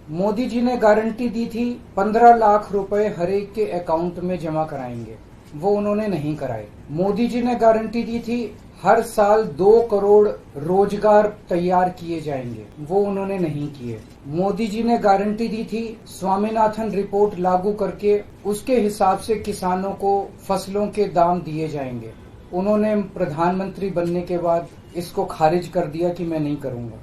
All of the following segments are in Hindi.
मोदी जी ने गारंटी दी थी 15 लाख रुपए हर एक के अकाउंट में जमा कराएंगे, वो उन्होंने नहीं कराए। मोदी जी ने गारंटी दी थी हर साल 2 करोड़ रोजगार तैयार किए जाएंगे, वो उन्होंने नहीं किए। मोदी जी ने गारंटी दी थी स्वामीनाथन रिपोर्ट लागू करके उसके हिसाब से किसानों को फसलों के दाम दिए जाएंगे, उन्होंने प्रधानमंत्री बनने के बाद इसको खारिज कर दिया कि मैं नहीं करूंगा।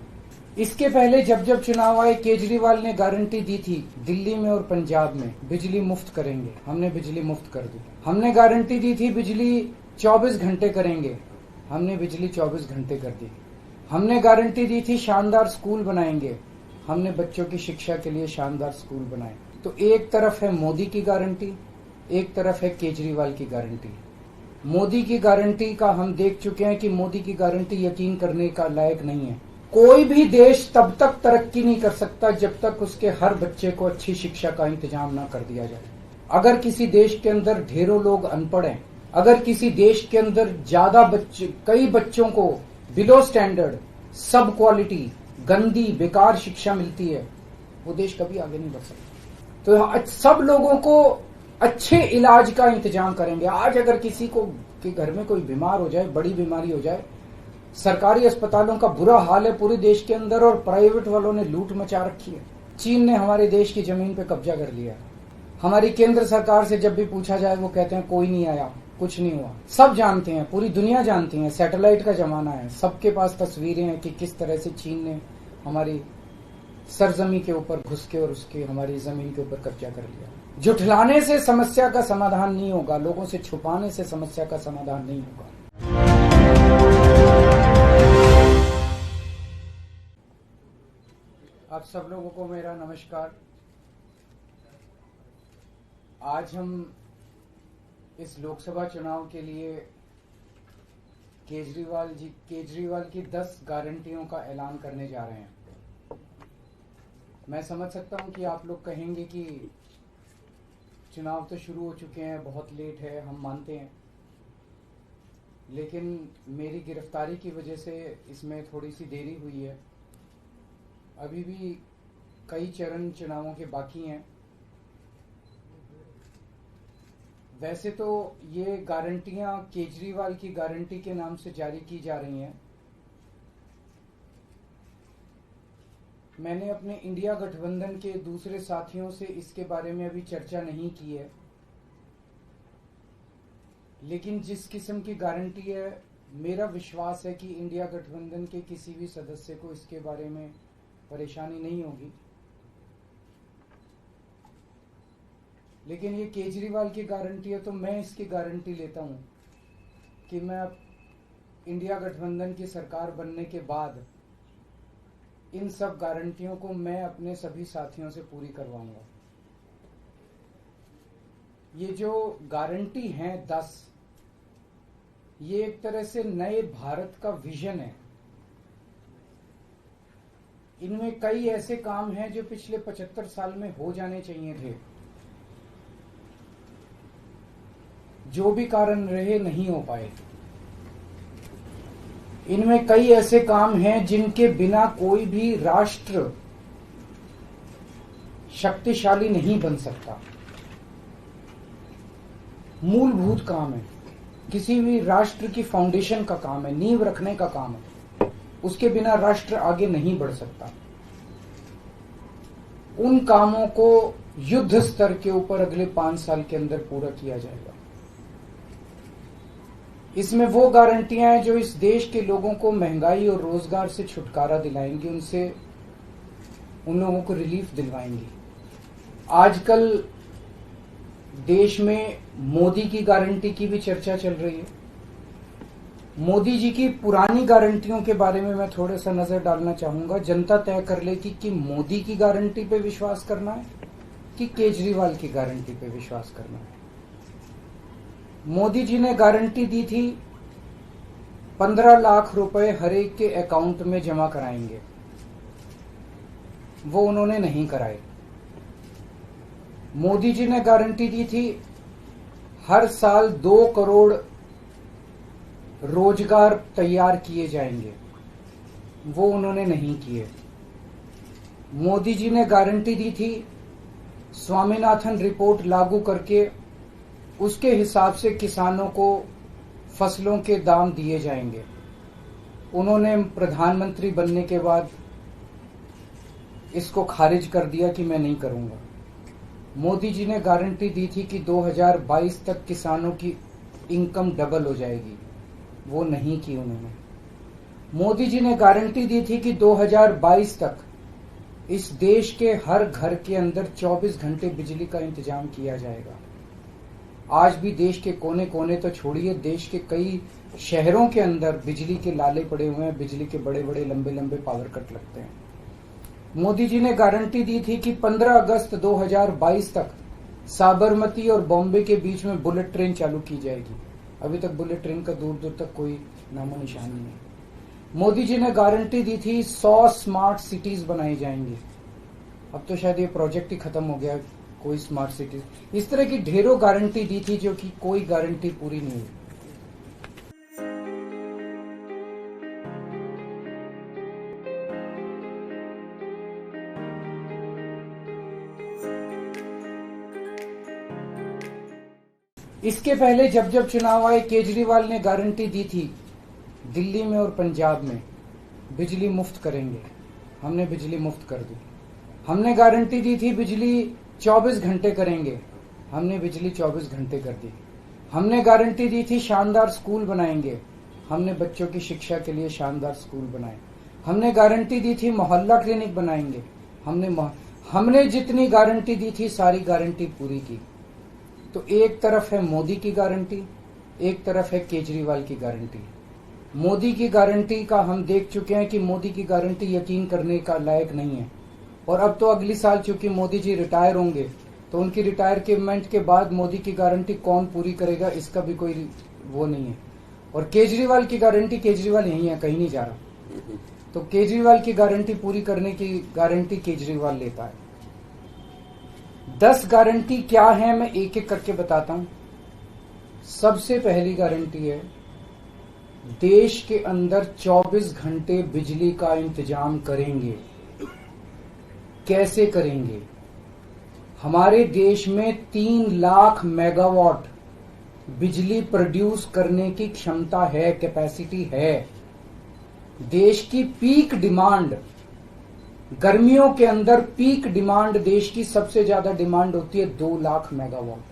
इसके पहले जब जब चुनाव आए, केजरीवाल ने गारंटी दी थी दिल्ली में और पंजाब में बिजली मुफ्त करेंगे, हमने बिजली मुफ्त कर दी। हमने गारंटी दी थी बिजली 24 घंटे करेंगे, हमने बिजली 24 घंटे कर दी। हमने गारंटी दी थी शानदार स्कूल बनाएंगे, हमने बच्चों की शिक्षा के लिए शानदार स्कूल बनाए। तो एक तरफ है मोदी की गारंटी, एक तरफ है केजरीवाल की गारंटी। मोदी की गारंटी का हम देख चुके हैं कि मोदी की गारंटी यकीन करने का लायक नहीं है। कोई भी देश तब तक तरक्की नहीं कर सकता जब तक उसके हर बच्चे को अच्छी शिक्षा का इंतजाम ना कर दिया जाए। अगर किसी देश के अंदर ढेरों लोग अनपढ़ हैं, अगर किसी देश के अंदर ज्यादा बच्चे, कई बच्चों को बिलो स्टैंडर्ड, सब क्वालिटी, गंदी बेकार शिक्षा मिलती है, वो देश कभी आगे नहीं बढ़ सकता। तो सब लोगों को अच्छे इलाज का इंतजाम करेंगे। आज अगर किसी को के घर में कोई बीमार हो जाए, बड़ी बीमारी हो जाए, सरकारी अस्पतालों का बुरा हाल है पूरे देश के अंदर और प्राइवेट वालों ने लूट मचा रखी है। चीन ने हमारे देश की जमीन पे कब्जा कर लिया। हमारी केंद्र सरकार से जब भी पूछा जाए वो कहते हैं कोई नहीं आया, कुछ नहीं हुआ। सब जानते हैं, पूरी दुनिया जानती है, सैटेलाइट का जमाना है, सबके पास तस्वीरें हैं कि किस तरह से चीन ने हमारी सरजमी के ऊपर घुस के और उसके हमारी जमीन के ऊपर कब्जा कर लिया। जुठलाने से समस्या का समाधान नहीं होगा, लोगों से छुपाने से समस्या का समाधान नहीं होगा। आप सब लोगों को मेरा नमस्कार। आज हम इस लोकसभा चुनाव के लिए केजरीवाल की 10 गारंटियों का ऐलान करने जा रहे हैं। मैं समझ सकता हूं कि आप लोग कहेंगे कि चुनाव तो शुरू हो चुके हैं, बहुत लेट है, हम मानते हैं, लेकिन मेरी गिरफ्तारी की वजह से इसमें थोड़ी सी देरी हुई है। अभी भी कई चरण चुनावों के बाकी हैं। वैसे तो ये गारंटियां केजरीवाल की गारंटी के नाम से जारी की जा रही हैं। मैंने अपने इंडिया गठबंधन के दूसरे साथियों से इसके बारे में अभी चर्चा नहीं की है, लेकिन जिस किस्म की गारंटी है, मेरा विश्वास है कि इंडिया गठबंधन के किसी भी सदस्य को इसके बारे में परेशानी नहीं होगी। लेकिन ये केजरीवाल की गारंटी है तो मैं इसकी गारंटी लेता हूं कि मैं अब इंडिया गठबंधन की सरकार बनने के बाद इन सब गारंटियों को मैं अपने सभी साथियों से पूरी करवाऊंगा। ये जो गारंटी हैं 10, ये एक तरह से नए भारत का विजन है। इनमें कई ऐसे काम हैं जो पिछले 75 साल में हो जाने चाहिए थे, जो भी कारण रहे नहीं हो पाए। इनमें कई ऐसे काम हैं जिनके बिना कोई भी राष्ट्र शक्तिशाली नहीं बन सकता। मूलभूत काम है, किसी भी राष्ट्र की फाउंडेशन का काम है, नींव रखने का काम है, उसके बिना राष्ट्र आगे नहीं बढ़ सकता। उन कामों को युद्ध स्तर के ऊपर अगले 5 साल के अंदर पूरा किया जाएगा। इसमें वो गारंटियां हैं जो इस देश के लोगों को महंगाई और रोजगार से छुटकारा दिलाएंगी, उनसे उन लोगों को रिलीफ दिलवाएंगी। आजकल देश में मोदी की गारंटी की भी चर्चा चल रही है। मोदी जी की पुरानी गारंटियों के बारे में मैं थोड़ा सा नजर डालना चाहूंगा। जनता तय कर लेगी कि मोदी की गारंटी पे विश्वास करना है कि केजरीवाल की गारंटी पे विश्वास करना है। मोदी जी ने गारंटी दी थी 15 लाख रुपए हर एक के अकाउंट में जमा कराएंगे, वो उन्होंने नहीं कराए। मोदी जी ने गारंटी दी थी हर साल 2 करोड़ रोजगार तैयार किए जाएंगे, वो उन्होंने नहीं किए। मोदी जी ने गारंटी दी थी स्वामीनाथन रिपोर्ट लागू करके उसके हिसाब से किसानों को फसलों के दाम दिए जाएंगे। उन्होंने प्रधानमंत्री बनने के बाद इसको खारिज कर दिया कि मैं नहीं करूंगा। मोदी जी ने गारंटी दी थी कि 2022 तक किसानों की इनकम डबल हो जाएगी, वो नहीं की उन्होंने। मोदी जी ने गारंटी दी थी कि 2022 तक इस देश के हर घर के अंदर 24 घंटे बिजली का इंतजाम किया जाएगा। आज भी देश के कोने कोने तो छोड़िए, देश के कई शहरों के अंदर बिजली के लाले पड़े हुए हैं, बिजली के बड़े बड़े लंबे लंबे पावर कट लगते हैं। मोदी जी ने गारंटी दी थी कि 15 अगस्त 2022 तक साबरमती और बॉम्बे के बीच में बुलेट ट्रेन चालू की जाएगी। अभी तक बुलेट ट्रेन का दूर दूर तक कोई नामो निशान नहीं है। मोदी जी ने गारंटी दी थी 100 स्मार्ट सिटीज बनाई जाएंगी। अब तो शायद ये प्रोजेक्ट ही खत्म हो गया, कोई स्मार्ट सिटीज। इस तरह की ढेरों गारंटी दी थी जो कि कोई गारंटी पूरी नहीं हुई। इसके पहले जब जब चुनाव आए, केजरीवाल ने गारंटी दी थी दिल्ली में और पंजाब में बिजली मुफ्त करेंगे। हमने बिजली मुफ्त कर दी। हमने गारंटी दी थी बिजली 24 घंटे करेंगे। हमने बिजली 24 घंटे कर दी। हमने गारंटी दी थी शानदार स्कूल बनाएंगे। हमने बच्चों की शिक्षा के लिए शानदार स्कूल बनाए। हमने गारंटी दी थी मोहल्ला क्लिनिक बनाएंगे। हमने जितनी गारंटी दी थी सारी गारंटी पूरी की। तो एक तरफ है मोदी की गारंटी, एक तरफ है केजरीवाल की गारंटी। मोदी की गारंटी का हम देख चुके हैं कि मोदी की गारंटी यकीन करने का लायक नहीं है। और अब तो अगली साल चूंकि मोदी जी रिटायर होंगे, तो उनकी रिटायरमेंट के बाद मोदी की गारंटी कौन पूरी करेगा, इसका भी कोई वो नहीं है। और केजरीवाल की गारंटी, केजरीवाल यही है, कहीं नहीं जा रहा, तो केजरीवाल की गारंटी पूरी करने की गारंटी केजरीवाल लेता है। 10 गारंटी क्या है, मैं एक एक करके बताता हूं। सबसे पहली गारंटी है देश के अंदर 24 घंटे बिजली का इंतजाम करेंगे। कैसे करेंगे? हमारे देश में 3 लाख मेगावाट बिजली प्रोड्यूस करने की क्षमता है, कैपेसिटी है। देश की पीक डिमांड, गर्मियों के अंदर पीक डिमांड, देश की सबसे ज्यादा डिमांड होती है 2 लाख मेगावाट।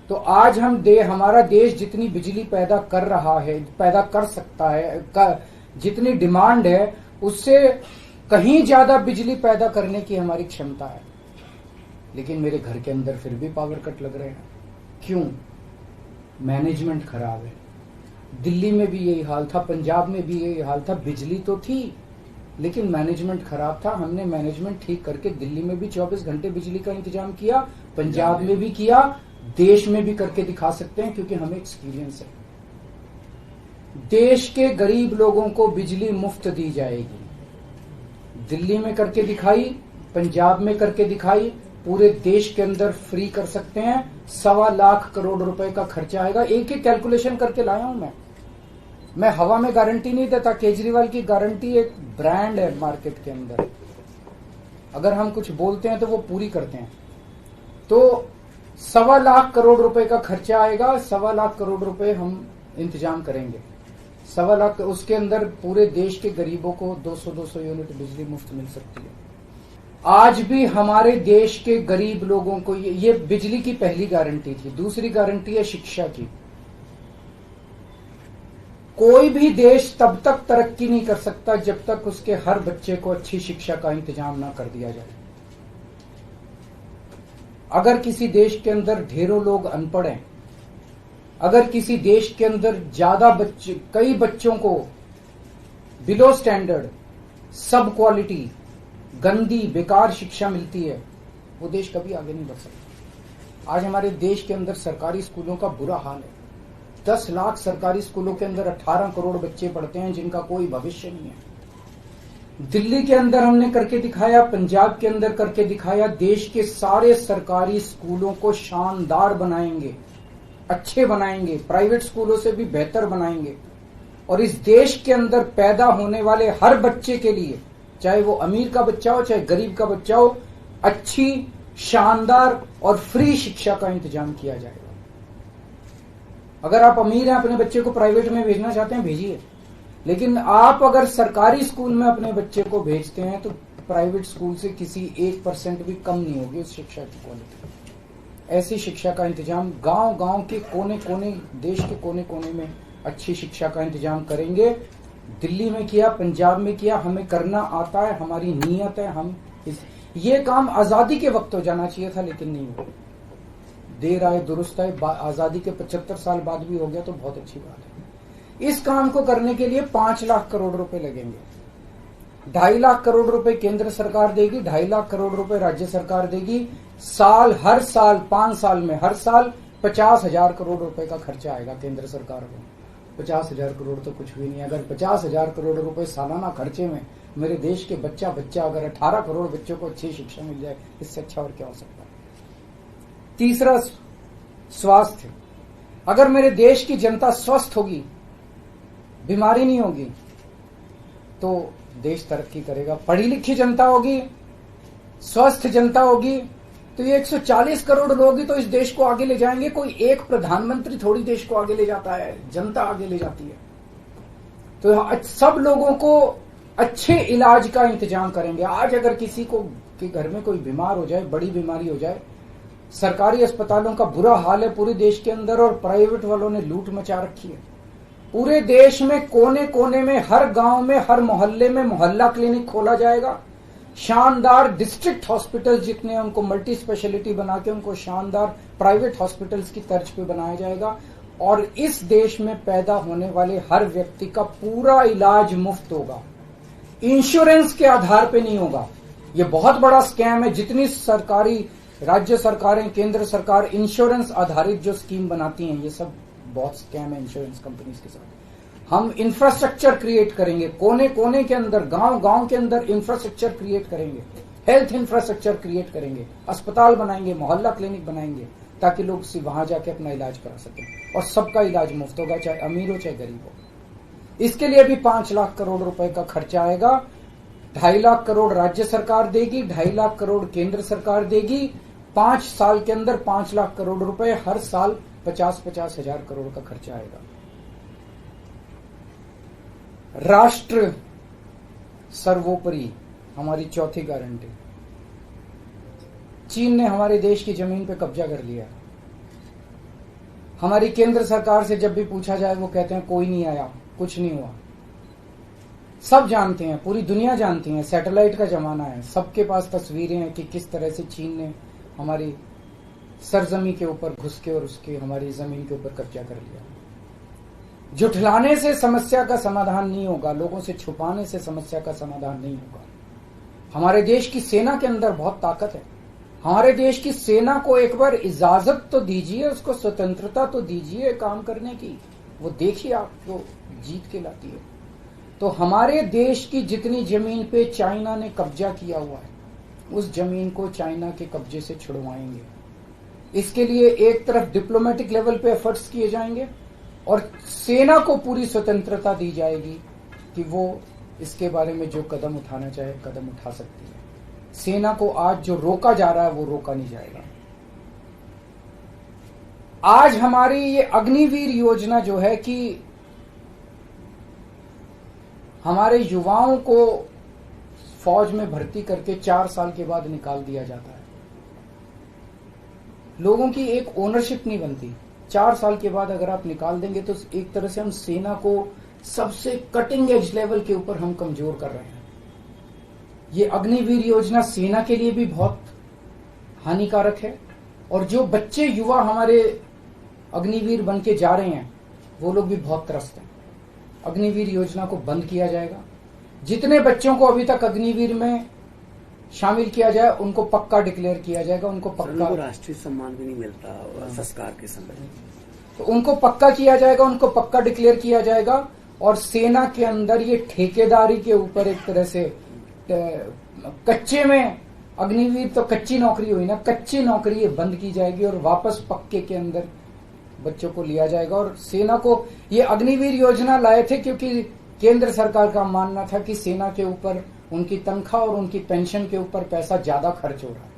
तो आज हमारा देश जितनी बिजली पैदा कर रहा है, पैदा कर सकता है, जितनी डिमांड है उससे कहीं ज्यादा बिजली पैदा करने की हमारी क्षमता है। लेकिन मेरे घर के अंदर फिर भी पावर कट लग रहे हैं। क्यों? मैनेजमेंट खराब है। दिल्ली में भी यही हाल था, पंजाब में भी यही हाल था। बिजली तो थी लेकिन मैनेजमेंट खराब था। हमने मैनेजमेंट ठीक करके दिल्ली में भी 24 घंटे बिजली का इंतजाम किया, पंजाब में भी किया, देश में भी करके दिखा सकते हैं क्योंकि हमें एक्सपीरियंस है। देश के गरीब लोगों को बिजली मुफ्त दी जाएगी। दिल्ली में करके दिखाई, पंजाब में करके दिखाई, पूरे देश के अंदर फ्री कर सकते हैं। 1.25 लाख करोड़ रुपए का खर्चा आएगा। एक ही कैलकुलेशन करके लाया हूं मैं हवा में गारंटी नहीं देता। केजरीवाल की गारंटी एक ब्रांड है मार्केट के अंदर। अगर हम कुछ बोलते हैं तो वो पूरी करते हैं। तो 1.25 लाख करोड़ रुपए का खर्चा आएगा। 1.25 लाख करोड़ रुपए हम इंतजाम करेंगे। 1.25 लाख, उसके अंदर पूरे देश के गरीबों को 200 यूनिट बिजली मुफ्त मिल सकती है। आज भी हमारे देश के गरीब लोगों को ये बिजली की पहली गारंटी थी। दूसरी गारंटी है शिक्षा की। कोई भी देश तब तक तरक्की नहीं कर सकता जब तक उसके हर बच्चे को अच्छी शिक्षा का इंतजाम ना कर दिया जाए। अगर किसी देश के अंदर ढेरों लोग अनपढ़ हैं, अगर किसी देश के अंदर ज्यादा बच्चे, कई बच्चों को बिलो स्टैंडर्ड, सब क्वालिटी, गंदी बेकार शिक्षा मिलती है, वो देश कभी आगे नहीं बढ़ सकता। आज हमारे देश के अंदर सरकारी स्कूलों का बुरा हाल है। 10 लाख सरकारी स्कूलों के अंदर 18 करोड़ बच्चे पढ़ते हैं जिनका कोई भविष्य नहीं है। दिल्ली के अंदर हमने करके दिखाया, पंजाब के अंदर करके दिखाया। देश के सारे सरकारी स्कूलों को शानदार बनाएंगे, अच्छे बनाएंगे, प्राइवेट स्कूलों से भी बेहतर बनाएंगे। और इस देश के अंदर पैदा होने वाले हर बच्चे के लिए चाहे वो अमीर का बच्चा हो चाहे गरीब का बच्चा हो, अच्छी, शानदार और फ्री शिक्षा का इंतजाम किया जाएगा। अगर आप अमीर हैं, अपने बच्चे को प्राइवेट में भेजना चाहते हैं, भेजिए, लेकिन आप अगर सरकारी स्कूल में अपने बच्चे को भेजते हैं तो प्राइवेट स्कूल से किसी 1% भी कम नहीं होगी उस शिक्षा की क्वालिटी। ऐसी शिक्षा का इंतजाम गांव-गांव के कोने कोने, देश के कोने कोने में अच्छी शिक्षा का इंतजाम करेंगे। दिल्ली में किया, पंजाब में किया, हमें करना आता है, हमारी नीयत है। हम ये काम आजादी के वक्त हो जाना चाहिए था, लेकिन नहीं हुआ। देर आए दुरुस्त आए, आजादी के 75 साल बाद भी हो गया तो बहुत अच्छी बात है। इस काम को करने के लिए 5 लाख करोड़ रुपए लगेंगे। 2.5 लाख करोड़ रुपए केंद्र सरकार देगी, 2.5 लाख करोड़ रुपए राज्य सरकार देगी। हर साल 5 साल में हर साल 50,000 करोड़ रुपए का खर्चा आएगा केंद्र सरकार को। 50,000 करोड़ तो कुछ भी नहीं। अगर 50,000 करोड़ रुपए सालाना खर्चे में मेरे देश के बच्चा अगर 18 करोड़ बच्चों को अच्छी शिक्षा मिल जाए, इससे अच्छा और क्या हो सकता है। तीसरा, स्वास्थ्य। अगर मेरे देश की जनता स्वस्थ होगी, बीमारी नहीं होगी, तो देश तरक्की करेगा। पढ़ी लिखी जनता होगी, स्वस्थ जनता होगी, तो ये 140 करोड़ लोग ही तो इस देश को आगे ले जाएंगे। कोई एक प्रधानमंत्री थोड़ी देश को आगे ले जाता है, जनता आगे ले जाती है। तो सब लोगों को अच्छे इलाज का इंतजाम करेंगे। आज अगर किसी को के घर में कोई बीमार हो जाए, बड़ी बीमारी हो जाए, सरकारी अस्पतालों का बुरा हाल है पूरे देश के अंदर, और प्राइवेट वालों ने लूट मचा रखी है। पूरे देश में कोने कोने में, हर गांव में, हर मोहल्ले में मोहल्ला क्लिनिक खोला जाएगा। शानदार डिस्ट्रिक्ट हॉस्पिटल जितने, उनको मल्टी स्पेशलिटी बना के उनको शानदार प्राइवेट हॉस्पिटल्स की तर्ज पे बनाया जाएगा। और इस देश में पैदा होने वाले हर व्यक्ति का पूरा इलाज मुफ्त होगा, इंश्योरेंस के आधार पे नहीं होगा। ये बहुत बड़ा स्कैम है। जितनी सरकारी, राज्य सरकारें, केंद्र सरकार इंश्योरेंस आधारित जो स्कीम बनाती हैं, ये सब बहुत स्कैम है इंश्योरेंस कंपनीज के साथ। हम इंफ्रास्ट्रक्चर क्रिएट करेंगे, कोने कोने के अंदर, गांव गांव के अंदर इंफ्रास्ट्रक्चर क्रिएट करेंगे, हेल्थ इंफ्रास्ट्रक्चर क्रिएट करेंगे, अस्पताल बनाएंगे, मोहल्ला क्लिनिक बनाएंगे, ताकि लोग वहां जाके अपना इलाज करा सकें। और सबका इलाज मुफ्त होगा, चाहे अमीर हो चाहे गरीब हो। इसके लिए भी 5 लाख करोड़ रुपए का खर्चा आएगा। 2.5 लाख करोड़ राज्य सरकार देगी, 2.5 लाख करोड़ केंद्र सरकार देगी। 5 साल के अंदर 5 लाख करोड़ रुपए, हर साल 50-50 हजार करोड़ का खर्चा आएगा। राष्ट्र सर्वोपरि, हमारी चौथी गारंटी। चीन ने हमारे देश की जमीन पे कब्जा कर लिया। हमारी केंद्र सरकार से जब भी पूछा जाए, वो कहते हैं कोई नहीं आया, कुछ नहीं हुआ। सब जानते हैं, पूरी दुनिया जानती है, सैटेलाइट का जमाना है, सबके पास तस्वीरें हैं कि किस तरह से चीन ने हमारी सरजमी के ऊपर घुस के और उसके हमारी जमीन के ऊपर कब्जा कर लिया। जुठलाने से समस्या का समाधान नहीं होगा, लोगों से छुपाने से समस्या का समाधान नहीं होगा। हमारे देश की सेना के अंदर बहुत ताकत है। हमारे देश की सेना को एक बार इजाजत तो दीजिए, उसको स्वतंत्रता तो दीजिए काम करने की। वो देखिए आपको जीत के लाती है। तो हमारे देश की जितनी जमीन पे चाइना ने कब्जा किया हुआ है, उस जमीन को चाइना के कब्जे से छुड़वाएंगे। इसके लिए एक तरफ डिप्लोमेटिक लेवल पे एफर्ट्स किए जाएंगे और सेना को पूरी स्वतंत्रता दी जाएगी कि वो इसके बारे में जो कदम उठाना चाहे कदम उठा सकती है। सेना को आज जो रोका जा रहा है वो रोका नहीं जाएगा। आज हमारी ये अग्निवीर योजना जो है कि हमारे युवाओं को फौज में भर्ती करके 4 साल के बाद निकाल दिया जाता है। लोगों की एक ओनरशिप नहीं बनती। 4 साल के बाद अगर आप निकाल देंगे तो एक तरह से हम सेना को सबसे कटिंग एज लेवल के ऊपर हम कमजोर कर रहे हैं। ये अग्निवीर योजना सेना के लिए भी बहुत हानिकारक है और जो बच्चे युवा हमारे अग्निवीर बन के जा रहे हैं वो लोग भी बहुत त्रस्त हैं। अग्निवीर योजना को बंद किया जाएगा। जितने बच्चों को अभी तक अग्निवीर में शामिल किया जाए उनको पक्का डिक्लेयर किया जाएगा। उनको पक्का राष्ट्रीय सम्मान भी नहीं मिलता संस्कार के समय, तो उनको पक्का किया जाएगा, उनको पक्का डिक्लेयर किया जाएगा। और सेना के अंदर ये ठेकेदारी के ऊपर एक तरह से कच्चे में अग्निवीर तो कच्ची नौकरी हुई ना, कच्ची नौकरी ये बंद की जाएगी और वापस पक्के के अंदर बच्चों को लिया जाएगा। और सेना को ये अग्निवीर योजना लाए थे क्योंकि केंद्र सरकार का मानना था कि सेना के ऊपर उनकी तनख्वाह और उनकी पेंशन के ऊपर पैसा ज्यादा खर्च हो रहा है।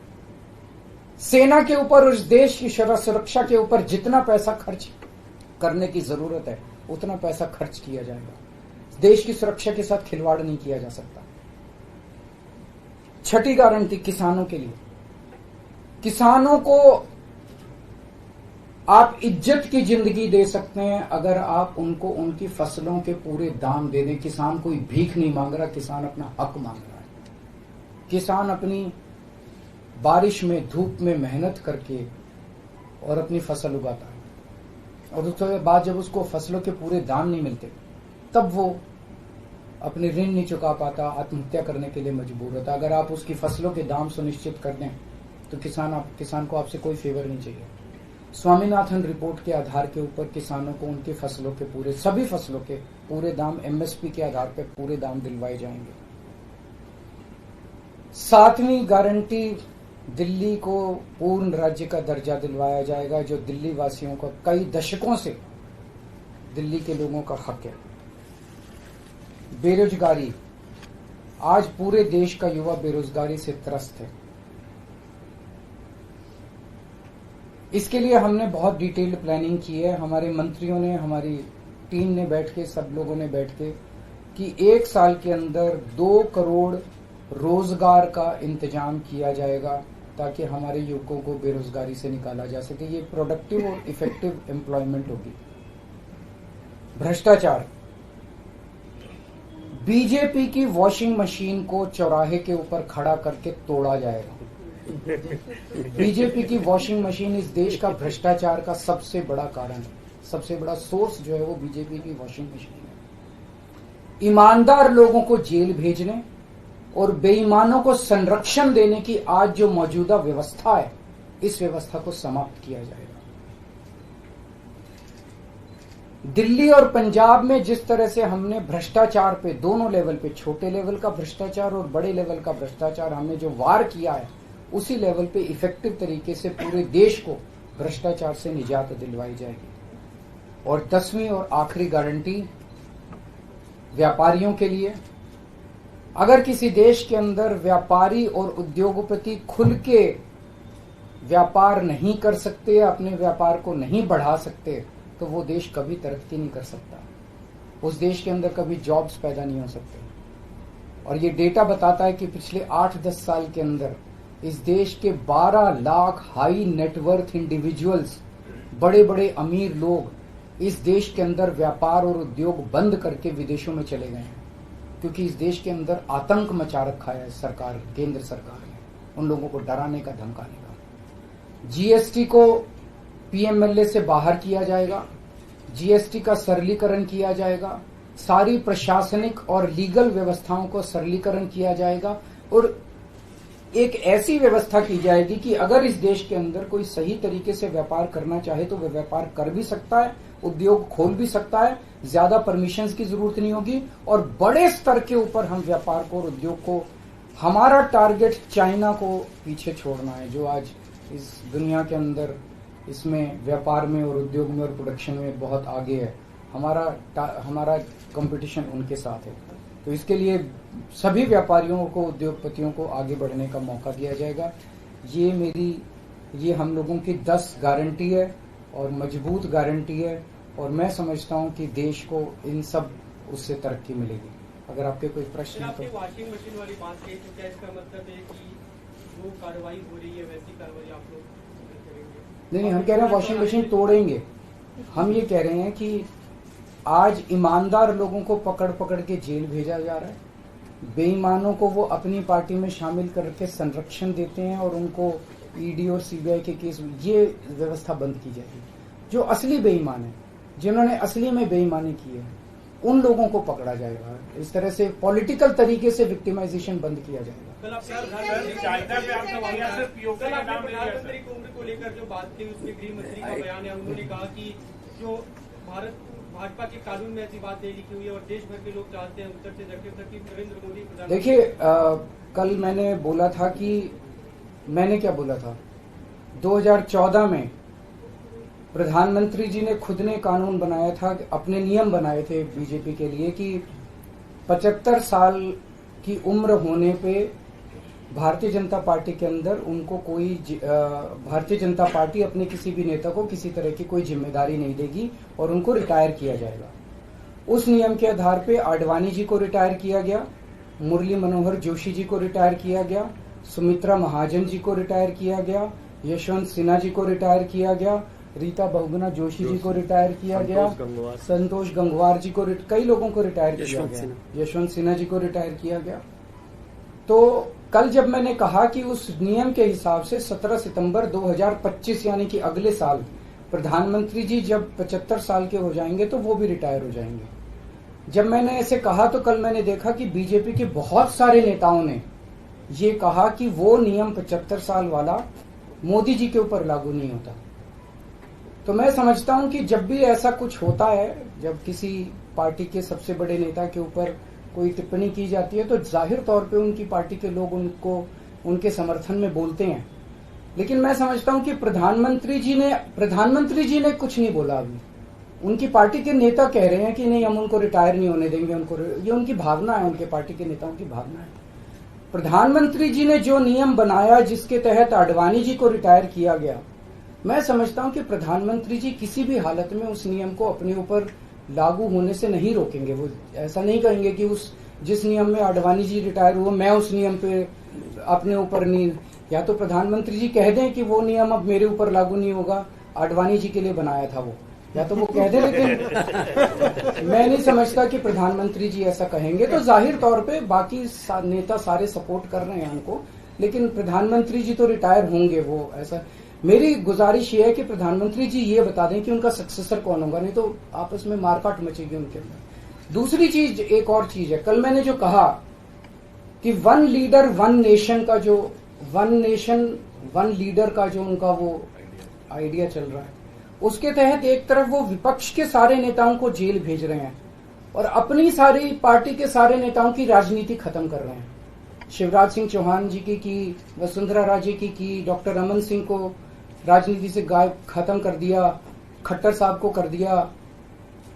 सेना के ऊपर, उस देश की सुरक्षा के ऊपर जितना पैसा खर्च करने की जरूरत है उतना पैसा खर्च किया जाएगा। देश की सुरक्षा के साथ खिलवाड़ नहीं किया जा सकता। छठी गारंटी किसानों के लिए, किसानों को आप इज्जत की जिंदगी दे सकते हैं अगर आप उनको उनकी फसलों के पूरे दाम दे दें। किसान कोई भीख नहीं मांग रहा, किसान अपना हक मांग रहा है। किसान अपनी बारिश में, धूप में मेहनत करके और अपनी फसल उगाता है, और उसके बाद जब उसको फसलों के पूरे दाम नहीं मिलते तब वो अपने ऋण नहीं चुका पाता, आत्महत्या करने के लिए मजबूर होता। अगर आप उसकी फसलों के दाम सुनिश्चित कर दें तो किसान को आपसे कोई फेवर नहीं चाहिए। स्वामीनाथन रिपोर्ट के आधार के ऊपर किसानों को उनकी फसलों के सभी फसलों के पूरे दाम एमएसपी के आधार पर पूरे दाम दिलवाए जाएंगे। 7वीं गारंटी, दिल्ली को पूर्ण राज्य का दर्जा दिलवाया जाएगा, जो दिल्ली वासियों का कई दशकों से दिल्ली के लोगों का हक है। बेरोजगारी, आज पूरे देश का युवा बेरोजगारी से त्रस्त है। इसके लिए हमने बहुत डिटेल्ड प्लानिंग की है। हमारे मंत्रियों ने, हमारी टीम ने बैठ के, सब लोगों ने बैठ के कि 1 साल के अंदर 2 करोड़ रोजगार का इंतजाम किया जाएगा ताकि हमारे युवकों को बेरोजगारी से निकाला जा सके। ये प्रोडक्टिव और इफेक्टिव एम्प्लॉयमेंट होगी। भ्रष्टाचार, बीजेपी की वॉशिंग मशीन को चौराहे के ऊपर खड़ा करके तोड़ा जाएगा। बीजेपी की वॉशिंग मशीन इस देश का भ्रष्टाचार का सबसे बड़ा कारण है। सबसे बड़ा सोर्स जो है वो बीजेपी की वॉशिंग मशीन है। ईमानदार लोगों को जेल भेजने और बेईमानों को संरक्षण देने की आज जो मौजूदा व्यवस्था है, इस व्यवस्था को समाप्त किया जाएगा। दिल्ली और पंजाब में जिस तरह से हमने भ्रष्टाचार पे, दोनों लेवल पे, छोटे लेवल का भ्रष्टाचार और बड़े लेवल का भ्रष्टाचार, हमने जो वार किया है, उसी लेवल पे इफेक्टिव तरीके से पूरे देश को भ्रष्टाचार से निजात दिलवाई जाएगी। और 10वीं और आखिरी गारंटी व्यापारियों के लिए, अगर किसी देश के अंदर व्यापारी और उद्योगपति खुल के व्यापार नहीं कर सकते, अपने व्यापार को नहीं बढ़ा सकते, तो वो देश कभी तरक्की नहीं कर सकता। उस देश के अंदर कभी जॉब्स पैदा नहीं हो सकते। और ये डेटा बताता है कि पिछले 8-10 साल के अंदर इस देश के 12 लाख हाई नेटवर्थ इंडिविजुअल्स, बड़े बड़े अमीर लोग इस देश के अंदर व्यापार और उद्योग बंद करके विदेशों में चले गए हैं, क्योंकि इस देश के अंदर आतंक मचा रखा है सरकार, केंद्र सरकार ने, उन लोगों को डराने का, धमकाने का। जीएसटी को पीएमएलए से बाहर किया जाएगा, जीएसटी का सरलीकरण किया जाएगा, सारी प्रशासनिक और लीगल व्यवस्थाओं को सरलीकरण किया जाएगा, और एक ऐसी व्यवस्था की जाएगी कि अगर इस देश के अंदर कोई सही तरीके से व्यापार करना चाहे तो वह व्यापार कर भी सकता है, उद्योग खोल भी सकता है, ज्यादा परमिशंस की जरूरत नहीं होगी, और बड़े स्तर के ऊपर हम व्यापार को और उद्योग को, हमारा टारगेट चाइना को पीछे छोड़ना है, जो आज इस दुनिया के अंदर इसमें व्यापार में और उद्योग में और प्रोडक्शन में बहुत आगे है। हमारा कंपटीशन उनके साथ है। तो इसके लिए सभी व्यापारियों को, उद्योगपतियों को आगे बढ़ने का मौका दिया जाएगा। ये हम लोगों की 10 गारंटी है और मजबूत गारंटी है, और मैं समझता हूं कि देश को इन सब उससे तरक्की मिलेगी। अगर आपके कोई प्रश्न है तो। वॉशिंग मशीन वाली बात कही, तो क्या इसका मतलब है कि जो कार्रवाई हो रही है वैसी कार्रवाई आप लोग करेंगे? नहीं, हम कह रहे हैं वॉशिंग मशीन तोड़ेंगे। हम ये कह रहे हैं कि आज ईमानदार लोगों को पकड़ पकड़ के जेल भेजा जा रहा है, बेईमानों को वो अपनी पार्टी में शामिल करके संरक्षण देते हैं और उनको ईडी और सीबीआई के केस, ये व्यवस्था बंद की जाएगी। जो असली बेईमान है, जिन्होंने असली में बेईमानी की है, उन लोगों को पकड़ा जाएगा। इस तरह से पॉलिटिकल तरीके से विक्टिमाइजेशन बंद किया जाएगा। प्रधानमंत्री की उम्र को लेकर जो बात थी, उसमें गृह मंत्री का बयान है, उन्होंने कहा कि जो भाजपा के कानून में ऐसी बात नहीं लिखी हुई है और देश भर के लोग चाहते हैं उत्तर से दक्षिण तक कि नरेंद्र मोदी प्रधानमंत्री। देखिए, कल मैंने बोला था कि, मैंने क्या बोला था, 2014 में प्रधानमंत्री जी ने खुद ने कानून बनाया था, अपने नियम बनाए थे बीजेपी के लिए कि 75 साल की उम्र होने पे भारतीय जनता पार्टी के अंदर उनको कोई भारतीय जनता पार्टी अपने किसी भी नेता को किसी तरह की कोई जिम्मेदारी नहीं देगी और उनको रिटायर किया जाएगा। उस नियम के आधार पे आडवाणी जी को रिटायर किया गया, मुरली मनोहर जोशी जी को रिटायर किया गया, सुमित्रा महाजन जी को रिटायर किया गया, यशवंत सिन्हा जी को रिटायर किया गया, रीता बहुगुणा जोशी जी को रिटायर किया गया, संतोष गंगवार जी को, कई लोगों को रिटायर किया गया, यशवंत सिन्हा जी को रिटायर किया गया। तो कल जब मैंने कहा कि उस नियम के हिसाब से 17 सितंबर 2025 यानी कि अगले साल प्रधानमंत्री जी जब 75 साल के हो जाएंगे तो वो भी रिटायर हो जाएंगे। जब मैंने ऐसे कहा तो कल मैंने देखा कि बीजेपी के बहुत सारे नेताओं ने ये कहा कि वो नियम 75 साल वाला मोदी जी के ऊपर लागू नहीं होता। तो मैं समझता हूं कि जब भी ऐसा कुछ होता है, जब किसी पार्टी के सबसे बड़े नेता के ऊपर कोई टिप्पणी की जाती है तो जाहिर तौर पे उनकी पार्टी के लोग उनको उनके समर्थन में बोलते हैं। लेकिन मैं समझता हूं कि प्रधानमंत्री जी ने कुछ नहीं बोला। अभी उनकी पार्टी के नेता कह रहे हैं कि नहीं, हम उनको रिटायर नहीं होने देंगे, ये उनकी भावना है, उनके पार्टी के नेताओं की भावना है। प्रधानमंत्री जी ने जो नियम बनाया जिसके तहत आडवाणी जी को रिटायर किया गया, मैं समझता हूं कि प्रधानमंत्री जी किसी भी हालत में उस नियम को अपने ऊपर लागू होने से नहीं रोकेंगे। वो ऐसा नहीं कहेंगे कि उस जिस नियम में आडवाणी जी रिटायर हुए मैं उस नियम पे अपने ऊपर नहीं, या तो प्रधानमंत्री जी कह दें कि वो नियम अब मेरे ऊपर लागू नहीं होगा, आडवाणी जी के लिए बनाया था वो, या तो वो कह दें। लेकिन मैं नहीं समझता कि प्रधानमंत्री जी ऐसा कहेंगे। तो जाहिर तौर पे बाकी नेता सारे सपोर्ट कर रहे हैं उनको, लेकिन प्रधानमंत्री जी तो रिटायर होंगे। वो ऐसा, मेरी गुजारिश ये है कि प्रधानमंत्री जी ये बता दें कि उनका सक्सेसर कौन होगा, नहीं तो आपस में मारकाट मचेगी उनके अंदर। दूसरी चीज, एक और चीज है, कल मैंने जो कहा कि वन लीडर वन नेशन का जो वन नेशन वन लीडर का जो उनका वो आइडिया चल रहा है, उसके तहत एक तरफ वो विपक्ष के सारे नेताओं को जेल भेज रहे हैं और अपनी सारी पार्टी के सारे नेताओं की राजनीति खत्म कर रहे हैं। शिवराज सिंह चौहान जी की, वसुंधरा राजे की, डॉक्टर रमन सिंह को राजनीति से गायब खत्म कर दिया, खट्टर साहब को कर दिया।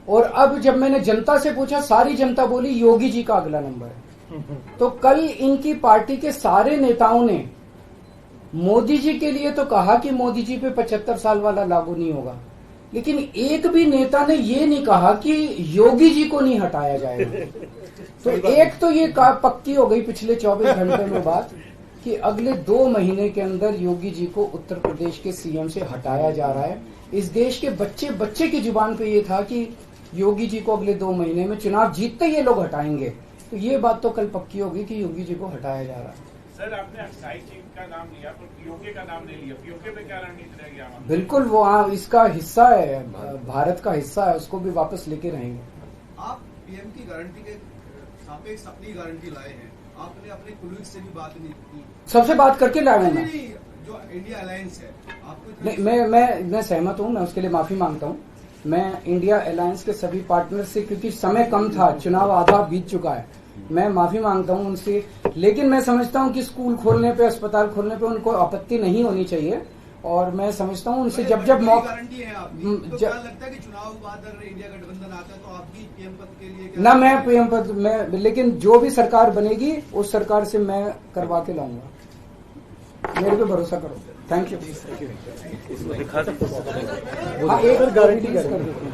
और अब जब मैंने जनता से पूछा, सारी जनता बोली योगी जी का अगला नंबर है। तो कल इनकी पार्टी के सारे नेताओं ने मोदी जी के लिए तो कहा कि मोदी जी पे 75 साल वाला लागू नहीं होगा, लेकिन एक भी नेता ने ये नहीं कहा कि योगी जी को नहीं हटाया जाएगा। तो एक तो ये पक्की हो गई पिछले 24 घंटे में बात कि अगले 2 महीने के अंदर योगी जी को उत्तर प्रदेश के सीएम से हटाया जा रहा है। इस देश के बच्चे की जुबान पे ये था कि योगी जी को अगले 2 महीने में चुनाव जीतते ये लोग हटाएंगे। तो ये बात तो कल पक्की होगी कि योगी जी को हटाया जा रहा है। सर, आपने अक्साई जी का नाम लिया पर पीओके का नाम नहीं लिया। पीओके पे क्या रणनीति रहेगी हमारी? बिल्कुल, वो इसका हिस्सा है, भारत का हिस्सा है, उसको भी वापस लेके रहेंगे। आप पीएम की गारंटी के सापेक्ष अपनी गारंटी लाए हैं, आपने अपने कुलीग से भी बात नहीं की। सबसे बात करके लाया हूं मैं। जो इंडिया अलायंस है आपको नहीं, मैं सहमत हूं, मैं उसके लिए माफी मांगता हूं। मैं इंडिया अलायंस के सभी पार्टनर से, क्योंकि समय कम था, चुनाव आधा बीत चुका है, मैं माफी मांगता हूं उनसे। लेकिन मैं समझता हूं कि स्कूल खोलने पे, अस्पताल खोलने पे उनको आपत्ति नहीं होनी चाहिए। और मैं समझता हूं उनसे जब गारंटी है आपकी, तो क्या लगता है कि चुनाव बाद अगर इंडिया गठबंधन आता है तो आपकी पीएम पद के लिए ना, मैं पीएम पद में, लेकिन जो भी सरकार बनेगी उस सरकार से मैं करवा के लाऊंगा, मेरे पे भरोसा करो। Thank you. हाँ, एक गारंटी कर देते हैं।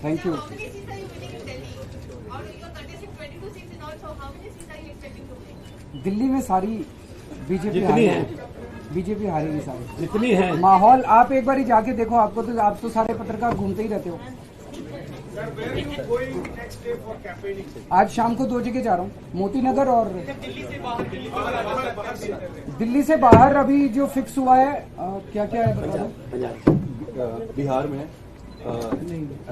Thank you. दिल्ली में सारी बीजेपी हारेगी सारी जितनी है माहौल। आप एक बार ही जाके देखो, आपको तो, आप तो सारे पत्रकार घूमते ही रहते हो। आज शाम को 2 जगह जा रहा हूँ, मोती नगर और दिल्ली से बाहर। अभी जो फिक्स हुआ है, क्या क्या है बता दो। बिहार में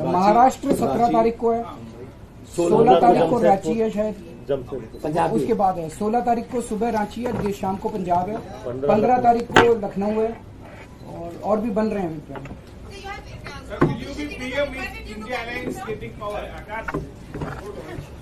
महाराष्ट्र 17 तारीख को है, 16 तारीख को रांची है शायद, पंजाब उसके बाद है 16 तारीख को सुबह रांची है, शाम को पंजाब है, 15 तारीख को लखनऊ है, और भी बन रहे हैं अभी। Sir, will you be PM if India Alliance getting power? Akash.